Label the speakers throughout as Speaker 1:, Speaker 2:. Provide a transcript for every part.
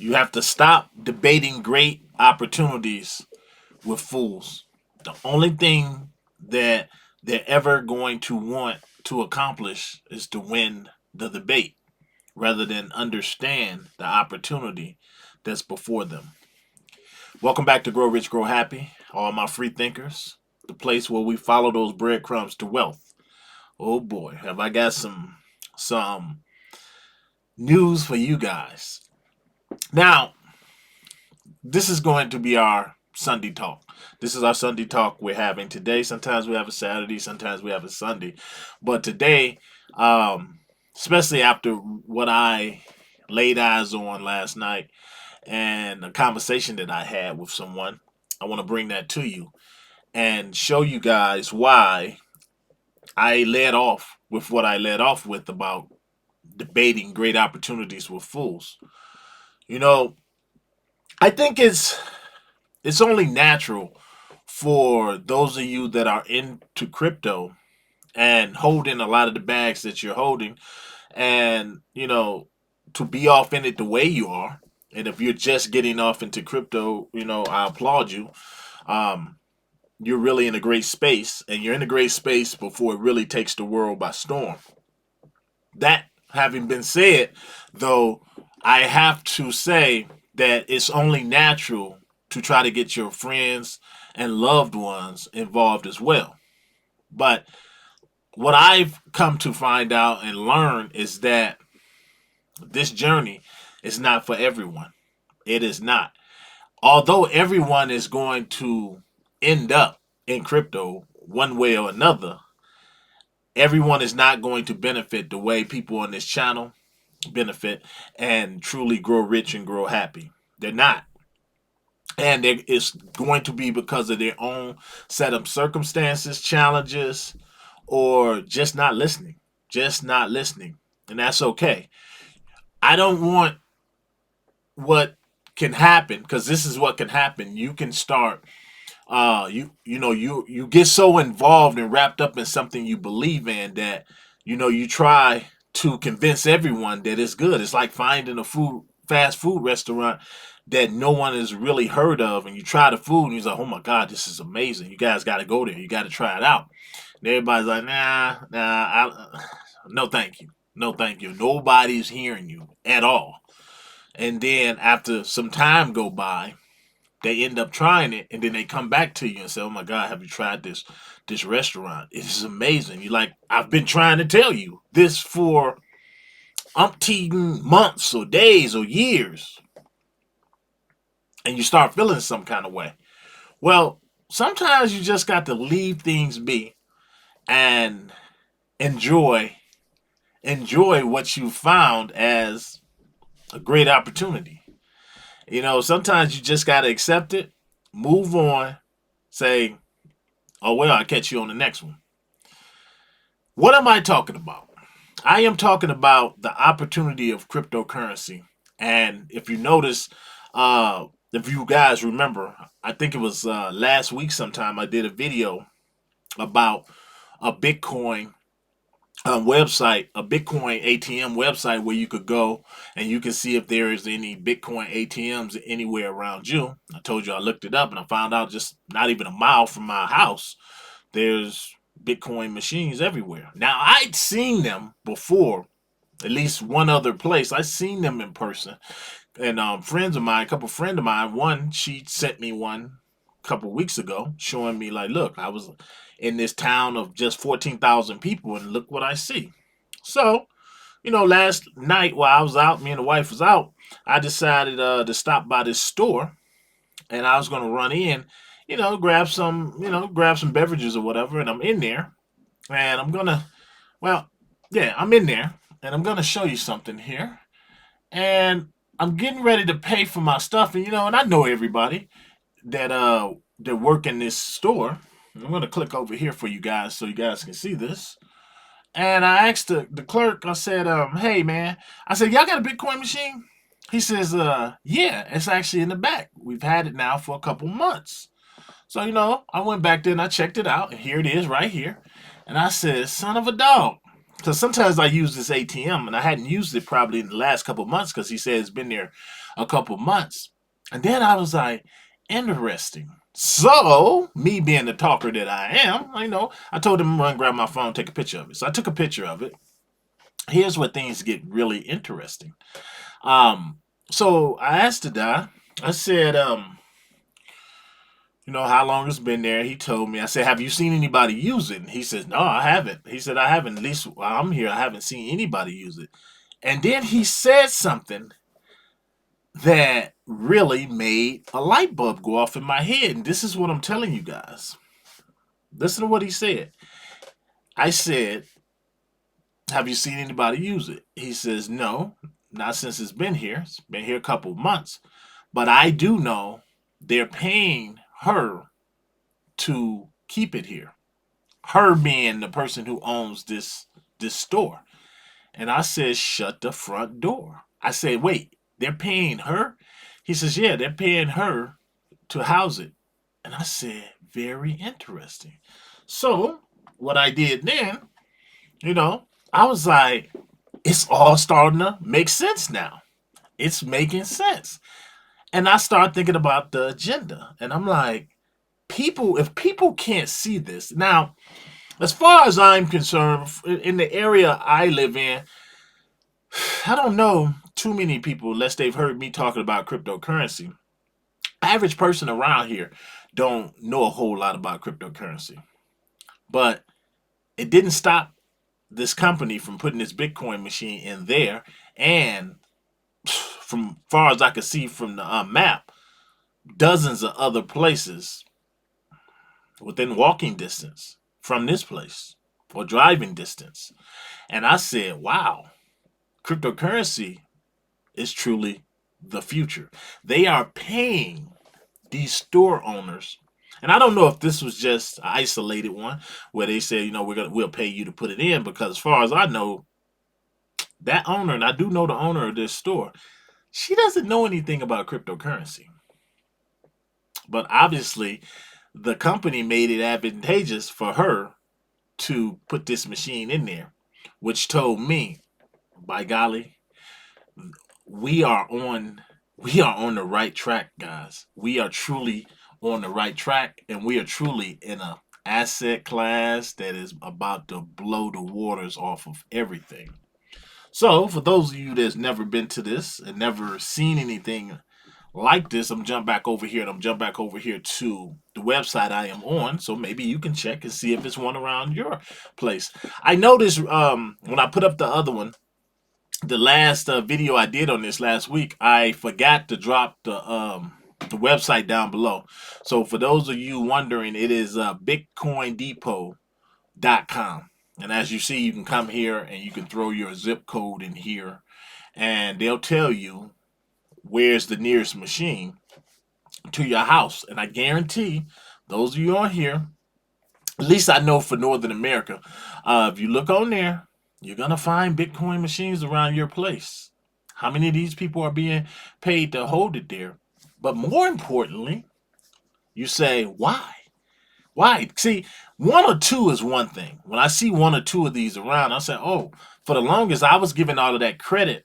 Speaker 1: You have to stop debating great opportunities with fools. The only thing that they're ever going to want to accomplish is to win the debate rather than understand the opportunity that's before them. Welcome back to Grow Rich, Grow Happy, all my free thinkers, the place where we follow those breadcrumbs to wealth. Oh boy, have I got some news for you guys. Now, this is going to be our Sunday talk. This is our Sunday talk we're having today. Sometimes we have a Saturday, sometimes we have a Sunday. But today, especially after what I laid eyes on last night and a conversation that I had with someone, I want to bring that to you and show you guys why I led off with what I led off with about debating great opportunities with fools. You know, I think it's only natural for those of you that are into crypto and holding a lot of the bags that you're holding and to be off in it the way you are. And if you're just getting off into crypto, I applaud you. um you're really in a great space, and you're in a great space before it really takes the world by storm. That having been said, though, I have to say that it's only natural to try to get your friends and loved ones involved as well. But what I've come to find out and learn is that this journey is not for everyone. It is not. Although everyone is going to end up in crypto one way or another, everyone is not going to benefit the way people on this channel benefit and truly grow rich and grow happy. They're not. And it's going to be because of their own set of circumstances, challenges, or just not listening. Just not listening. And that's okay. I don't want what can happen, because this is what can happen. You can start you get so involved and wrapped up in something you believe in that you try to convince everyone that it's good. It's like finding a fast food restaurant that no one has really heard of, and you try the food and you're like, oh my god, this is amazing, you guys got to go there, you got to try it out. And everybody's like, no thank you, no thank you, nobody's hearing you at all. And then after some time go by, they end up trying it, and then they come back to you and say, oh my god, have you tried this restaurant? It is amazing. You like, I've been trying to tell you this for umpteen months or days or years. And you start feeling some kind of way. Well, sometimes you just got to leave things be and enjoy what you found as a great opportunity. Sometimes you just got to accept it, move on, say, oh, well, I'll catch you on the next one. What am I talking about? I am talking about the opportunity of cryptocurrency. And if you notice, if you guys remember, I think it was last week sometime, I did a video about a Bitcoin website, a Bitcoin ATM website where you could go and you can see if there is any Bitcoin ATMs anywhere around you. I told you I looked it up and I found out just not even a mile from my house, there's Bitcoin machines everywhere. Now, I'd seen them before, at least one other place. I'd seen them in person. And friends of mine, a couple friends of mine, one, she sent me one a couple weeks ago showing me, like, look, I was in this town of just 14,000 people and look what I see. So, last night while I was out, me and the wife was out, I decided to stop by this store, and I was going to run in, grab some beverages or whatever. And I'm in there, and well, yeah, I'm in there, and I'm going to show you something here. And I'm getting ready to pay for my stuff, and I know everybody that work in this store. I'm going to click over here for you guys so you guys can see this. And I asked the clerk, I said, hey man, I said, y'all got a Bitcoin machine? He says, yeah, it's actually in the back. We've had it now for a couple months. So, I went back there and I checked it out, and here it is right here. And I said, son of a dog, because sometimes I use this ATM and I hadn't used it probably in the last couple of months because he said it's been there a couple of months. And then I was like, interesting. So, me being the talker that I am, I told him to run grab my phone, take a picture of it. So I took a picture of it. Here's where things get really interesting. Um, so I asked the guy, I said, how long it's been there. He told me. I said, have you seen anybody use it? And he says, no, I haven't. He said, I haven't. At least while I'm here, I haven't seen anybody use it. And then he said something that really made a light bulb go off in my head. And this is what I'm telling you guys. Listen to what he said. I said, have you seen anybody use it? He says, no, not since it's been here. It's been here a couple months. But I do know they're paying her to keep it here. Her being the person who owns this store. And I said, shut the front door. I said, wait, they're paying her? He says, yeah, they're paying her to house it. And I said, very interesting. So what I did then, I was like, it's all starting to make sense now. It's making sense. And I started thinking about the agenda. And I'm like, if people can't see this. Now, as far as I'm concerned, in the area I live in, I don't know too many people, unless they've heard me talking about cryptocurrency. Average person around here don't know a whole lot about cryptocurrency. But it didn't stop this company from putting this Bitcoin machine in there. And from far as I could see from the map, dozens of other places within walking distance from this place or driving distance. And I said, wow, cryptocurrency is truly the future. They are paying these store owners. And I don't know if this was just an isolated one where they said, we'll pay you to put it in, because as far as I know, that owner, and I do know the owner of this store, she doesn't know anything about cryptocurrency. But obviously, the company made it advantageous for her to put this machine in there, which told me, by golly, we are on the right track, guys. We are truly on the right track, and we are truly in a asset class that is about to blow the waters off of everything. So, for those of you that's never been to this and never seen anything like this, I'm jump back over here to the website I am on, so maybe you can check and see if it's one around your place. I noticed when I put up the other one, the last video I did on this last week, I forgot to drop the website down below. So for those of you wondering, it is bitcoindepot.com. And as you see, you can come here and you can throw your zip code in here, and they'll tell you where's the nearest machine to your house. And I guarantee those of you on here, at least I know for Northern America, if you look on there, you're going to find Bitcoin machines around your place. How many of these people are being paid to hold it there? But more importantly, you say, why? Why? See, one or two is one thing. When I see one or two of these around, I say, oh, for the longest, I was giving all of that credit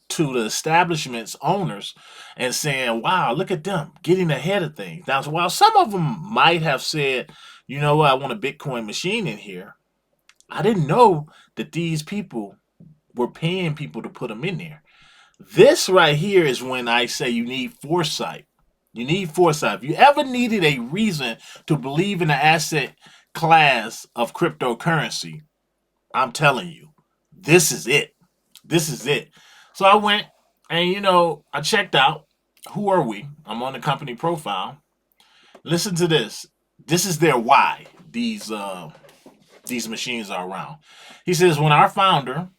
Speaker 1: to the establishment's owners and saying, wow, look at them getting ahead of things. Now, while some of them might have said, I want a Bitcoin machine in here, I didn't know that these people were paying people to put them in there. This right here is when I say you need foresight. You need foresight. If you ever needed a reason to believe in the asset class of cryptocurrency, I'm telling you, this is it. This is it. So I went and, I checked out. Who are we? I'm on the company profile. Listen to this. This is their why these machines are around. He says, when our founder,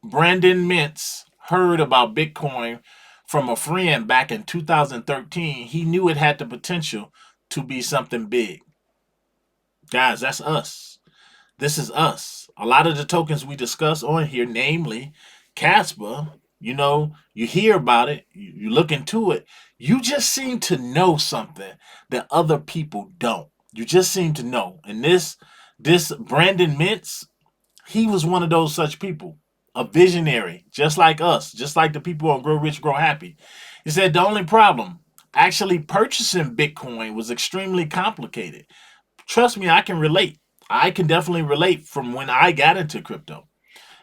Speaker 1: Brandon Mintz, heard about Bitcoin from a friend back in 2013, he knew it had the potential to be something big. Guys, that's us. This is us. A lot of the tokens we discuss on here, namely Casper, you hear about it, you look into it, you just seem to know something that other people don't. You just seem to know. And this Brandon Mintz, He was one of those such people, a visionary, just like us, just like the people on Grow Rich, Grow Happy. He said the only problem, actually purchasing Bitcoin was extremely complicated. Trust me, I can relate. I can definitely relate from when I got into crypto.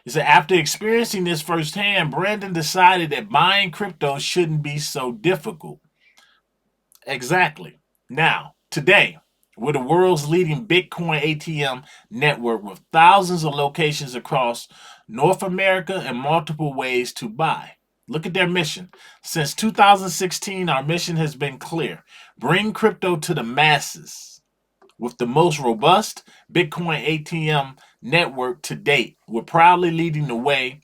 Speaker 1: He said after experiencing this firsthand, Brandon decided that buying crypto shouldn't be so difficult. Exactly. Now, today, we're the world's leading Bitcoin ATM network with thousands of locations across North America and multiple ways to buy. Look at their mission. Since 2016, our mission has been clear: bring crypto to the masses. With the most robust Bitcoin ATM network to date, we're proudly leading the way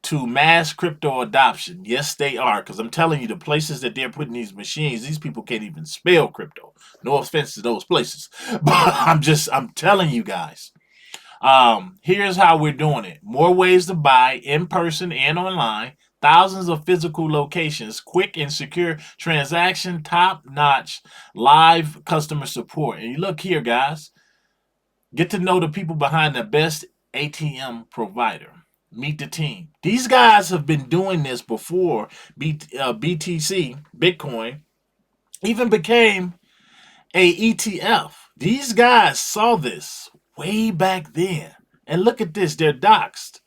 Speaker 1: to mass crypto adoption. Yes, they are, because I'm telling you, the places that they're putting these machines, these people can't even spell crypto. No offense to those places, but I'm telling you guys. Here's how we're doing it: more ways to buy in person and online, thousands of physical locations, quick and secure transaction, top notch live customer support. And you look here, guys, get to know the people behind the best ATM provider. Meet the team. These guys have been doing this before BTC, Bitcoin, even became a ETF. These guys saw this way back then. And look at this, they're doxxed.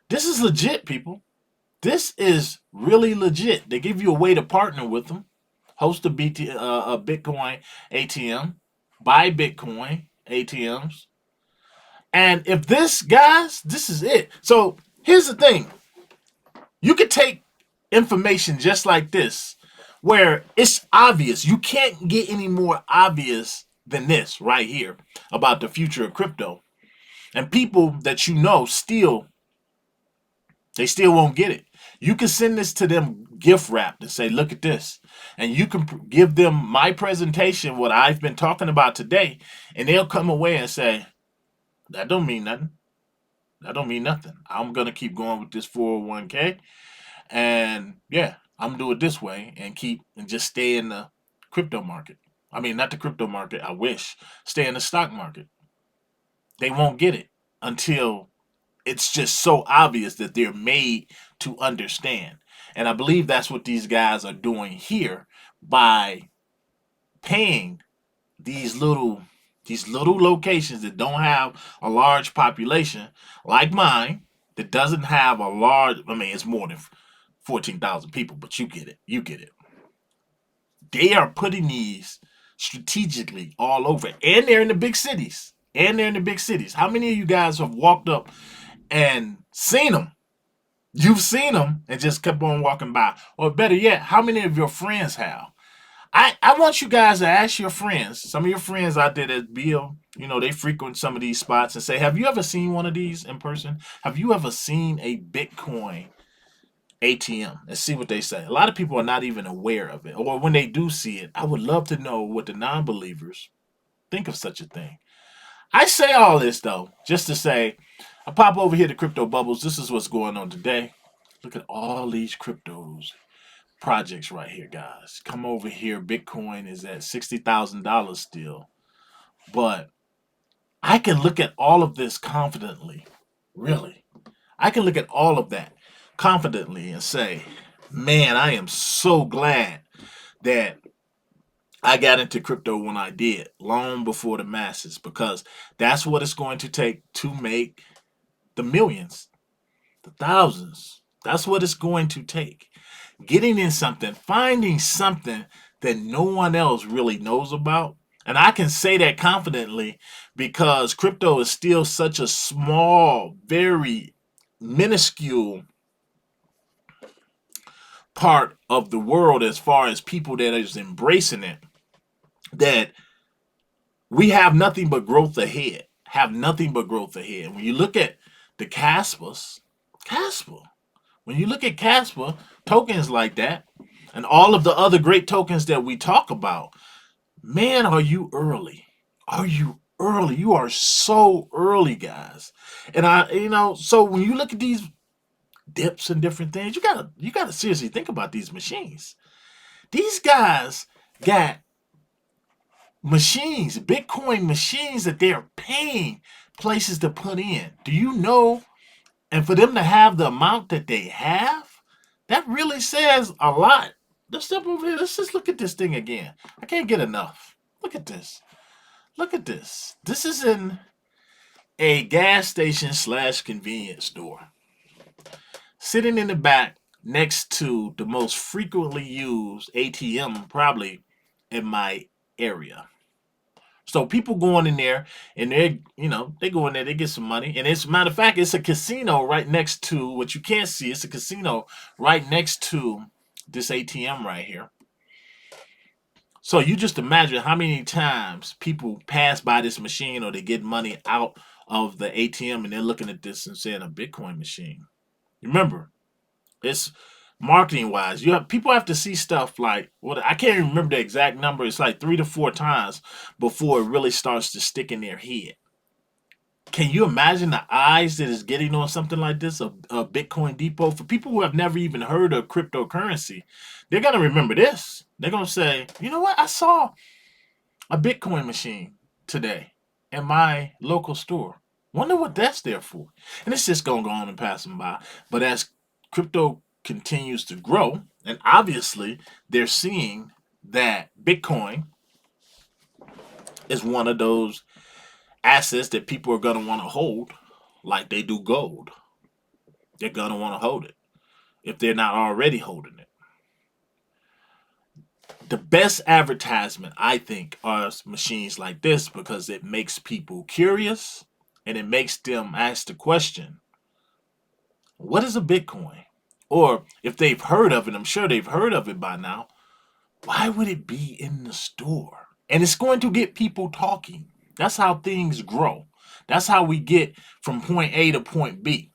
Speaker 1: This is legit, people. This is really legit. They give you a way to partner with them, host a Bitcoin ATM, buy Bitcoin ATMs. And if this, guys, this is it. So here's the thing: you could take information just like this, where it's obvious. You can't get any more obvious than this right here about the future of crypto. And people that you know they still won't get it. You can send this to them gift wrapped and say, look at this. And you can give them my presentation, what I've been talking about today, and they'll come away and say, that don't mean nothing. That don't mean nothing. I'm gonna keep going with this 401k, and yeah, I'm do it this way and just stay in the crypto market. I mean, not the crypto market. I wish stay in the stock market. They won't get it until it's just so obvious that they're made to understand. And I believe that's what these guys are doing here by paying these little locations that don't have a large population like mine, that doesn't have a large, I mean, it's more than 14,000 people, but you get it, they are putting these strategically all over, and they're in the big cities, how many of you guys have walked up and seen them? You've seen them and just kept on walking by. Or better yet, how many of your friends have? I want you guys to ask your friends, some of your friends out there that Bill, they frequent some of these spots, and say, have you ever seen one of these in person? Have you ever seen a Bitcoin ATM? And see what they say. A lot of people are not even aware of it. Or when they do see it, I would love to know what the non-believers think of such a thing. I say all this, though, just to say, I pop over here to Crypto Bubbles. This is what's going on today. Look at all these cryptos projects right here, guys. Come over here. Bitcoin is at $60,000 still. But I can look at all of this confidently. Really. I can look at all of that confidently and say, man, I am so glad that I got into crypto when I did, long before the masses, because that's what it's going to take to make the millions, the thousands. That's what it's going to take. Getting in something, finding something that no one else really knows about. And I can say that confidently because crypto is still such a small, very minuscule part of the world as far as people that is embracing it, that we have nothing but growth ahead. Have nothing but growth ahead. When you look at the Casper, when you look at Casper, tokens like that, and all of the other great tokens that we talk about, man, are you early? Are you early? You are so early, guys. And so when you look at these dips and different things, you gotta seriously think about these machines. These guys got machines, Bitcoin machines that they're paying places to put in. Do you know? And for them to have the amount that they have, that really says a lot. Let's step over here. Let's just look at this thing again. I can't get enough. Look at this. Look at this. This is in a gas station slash convenience store. Sitting in the back next to the most frequently used ATM probably in my area. So people going in there and they go in there, they get some money. And as a matter of fact, it's a casino right next to what you can't see. It's a casino right next to this ATM right here. So you just imagine how many times people pass by this machine or they get money out of the ATM and they're looking at this and saying a Bitcoin machine. Remember, it's marketing wise. People have to see stuff like I can't even remember the exact number. It's like 3 to 4 times before it really starts to stick in their head. Can you imagine the eyes that is getting on something like this, a Bitcoin depot? For people who have never even heard of cryptocurrency, they're gonna remember this. They're gonna say, you know what? I saw a Bitcoin machine today in my local store. Wonder what that's there for. And it's just gonna go on and pass them by. But as crypto continues to grow, and obviously they're seeing that Bitcoin is one of those assets that people are going to want to hold like they do gold. They're going to want to hold it if they're not already holding it. The best advertisement, I think, are machines like this because it makes people curious and it makes them ask the question, what is a Bitcoin? Or if they've heard of it, I'm sure they've heard of it by now, why would it be in the store? And it's going to get people talking. That's how things grow. That's how we get from point A to point B.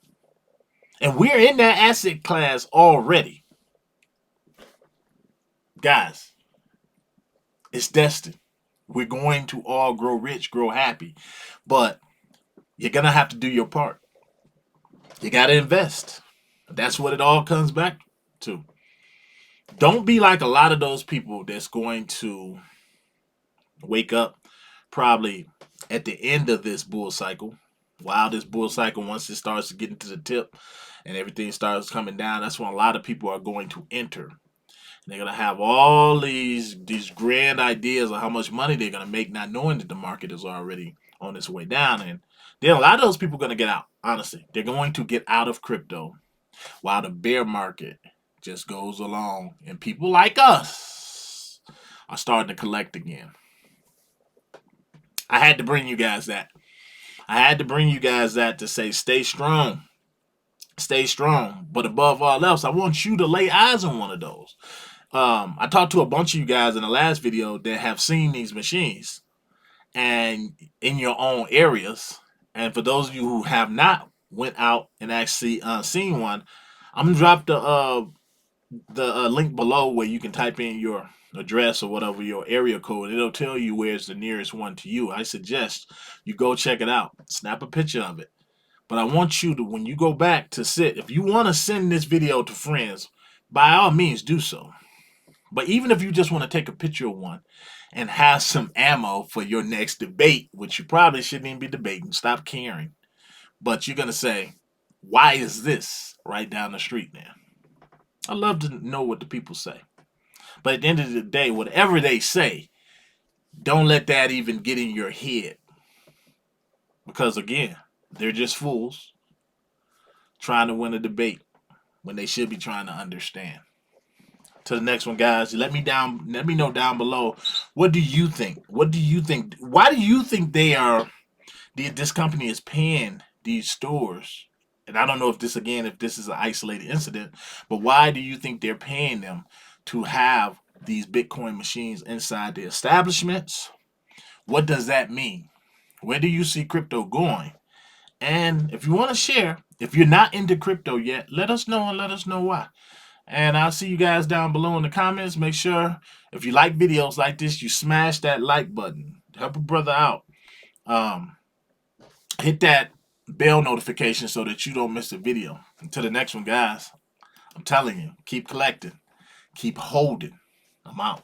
Speaker 1: And we're in that asset class already. Guys, it's destined. We're going to all grow rich, grow happy. But you're going to have to do your part. You got to invest. That's what it all comes back to. Don't be like a lot of those people that's going to wake up probably at the end of this bull cycle. While this bull cycle, once it starts to get into the tip and everything starts coming down, that's when a lot of people are going to enter. And they're going to have all these grand ideas of how much money they're going to make, not knowing that the market is already on its way down. And then a lot of those people are going to get out. Honestly, they're going to get out of crypto while the bear market just goes along. And people like us are starting to collect again. I had to bring you guys that. I had to bring you guys that to say stay strong. Stay strong. But above all else, I want you to lay eyes on one of those. I talked to a bunch of you guys in the last video that have seen these machines and in your own areas. And for those of you who have not went out and actually seen one, I'm gonna drop the link below where you can type in your address or whatever, your area code. It'll tell you where's the nearest one to you. I suggest you go check it out. Snap a picture of it. But I want you to, when you go back to sit, if you want to send this video to friends, by all means do so. But even if you just want to take a picture of one and have some ammo for your next debate, which you probably shouldn't even be debating, stop caring. But you're going to say, why is this right down the street now? I love to know what the people say. But at the end of the day, whatever they say, don't let that even get in your head. Because again, they're just fools trying to win a debate when they should be trying to understand. To the next one, guys. Let me know down below. What do you think? What do you think? Why do you think this company is paying these stores? And I don't know if this is an isolated incident, but why do you think they're paying them to have these Bitcoin machines inside the establishments? What does that mean? Where do you see crypto going? And if you want to share, if you're not into crypto yet, let us know and let us know why. And I'll see you guys down below in the comments. Make sure if you like videos like this, you smash that like button. Help a brother out. Hit that bell notification so that you don't miss a video. Until the next one, guys, I'm telling you, keep collecting, keep holding. I'm out.